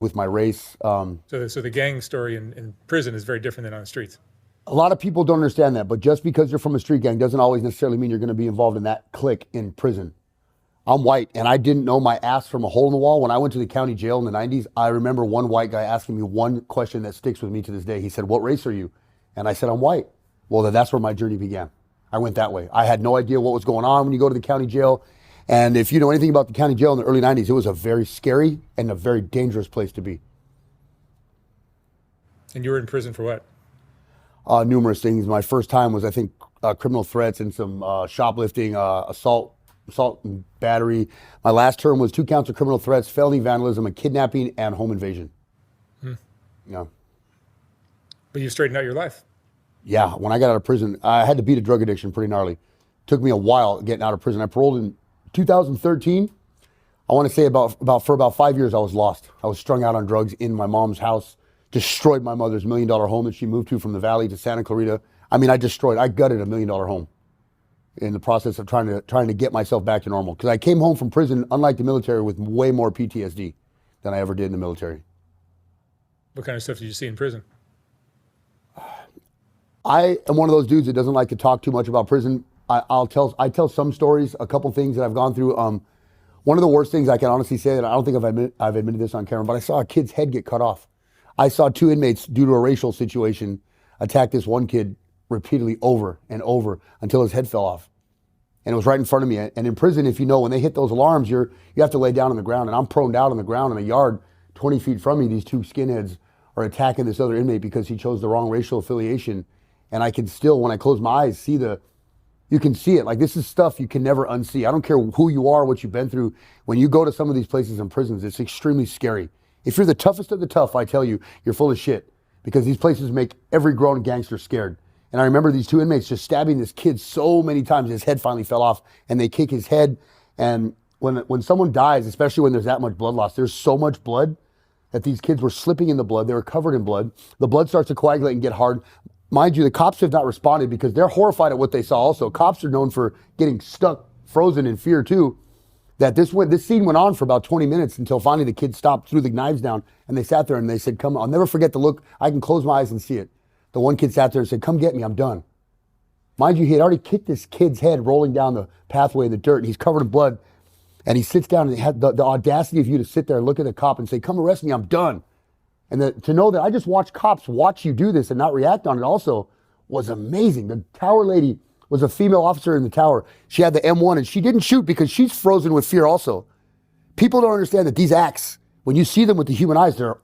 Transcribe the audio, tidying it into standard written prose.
with my race. So the gang story in prison is very different than on the streets. A lot of people don't understand that, but just because you're from a street gang doesn't always necessarily mean you're going to be involved in that clique in prison. I'm white, and I didn't know my ass from a hole in the wall. When I went to the county jail in the 90s, I remember one white guy asking me one question that sticks with me to this day. He said, "What race are you?" And I said, "I'm white." Well, then that's where my journey began. I went that way. I had no idea what was going on when you go to the county jail. And if you know anything about the county jail in the early 90s, it was a very scary and a very dangerous place to be. And you were in prison for what? Numerous things. My first time was, I think, criminal threats and some shoplifting, assault and battery. My last term was 2 counts of criminal threats, felony vandalism, a kidnapping, and home invasion. Yeah. But you straightened out your life. Yeah, when I got out of prison, I had to beat a drug addiction pretty gnarly. Took me a while getting out of prison. I paroled in 2013. I want to say for about 5 years, I was lost. I was strung out on drugs in my mom's house, destroyed my mother's $1 million home that she moved to from the Valley to Santa Clarita. I mean, I gutted a $1 million home in the process of trying to get myself back to normal. Because I came home from prison, unlike the military, with way more PTSD than I ever did in the military. What kind of stuff did you see in prison? I am one of those dudes that doesn't like to talk too much about prison. I tell some stories, a couple things that I've gone through. One of the worst things I can honestly say, that I don't think I've admitted this on camera, but I saw a kid's head get cut off. I saw 2 inmates, due to a racial situation, attack this one kid repeatedly over and over until his head fell off. And it was right in front of me. And in prison, if you know, when they hit those alarms, you have to lay down on the ground. And I'm proned out on the ground in a yard 20 feet from me. These 2 skinheads are attacking this other inmate because he chose the wrong racial affiliation. And I can still, when I close my eyes, you can see it. Like, this is stuff you can never unsee. I don't care who you are, what you've been through. When you go to some of these places in prisons, it's extremely scary. If you're the toughest of the tough, I tell you, you're full of shit, because these places make every grown gangster scared. And I remember these 2 inmates just stabbing this kid so many times, his head finally fell off, and they kick his head. And when someone dies, especially when there's that much blood loss, there's so much blood that these kids were slipping in the blood. They were covered in blood. The blood starts to coagulate and get hard. Mind you, the cops have not responded because they're horrified at what they saw also. Cops are known for getting stuck, frozen in fear too. That this scene went on for about 20 minutes until finally the kids stopped, threw the knives down, and they sat there and they said, "Come on." I'll never forget the look. I can close my eyes and see it. The one kid sat there and said, "Come get me, I'm done." Mind you, he had already kicked this kid's head rolling down the pathway in the dirt, and he's covered in blood. And he sits down and he had the audacity of you to sit there and look at the cop and say, "Come arrest me, I'm done." And to know that I just watched cops watch you do this and not react on it also was amazing. The tower lady was a female officer in the tower. She had the M1 and she didn't shoot because she's frozen with fear also. People don't understand that these acts, when you see them with the human eyes, they're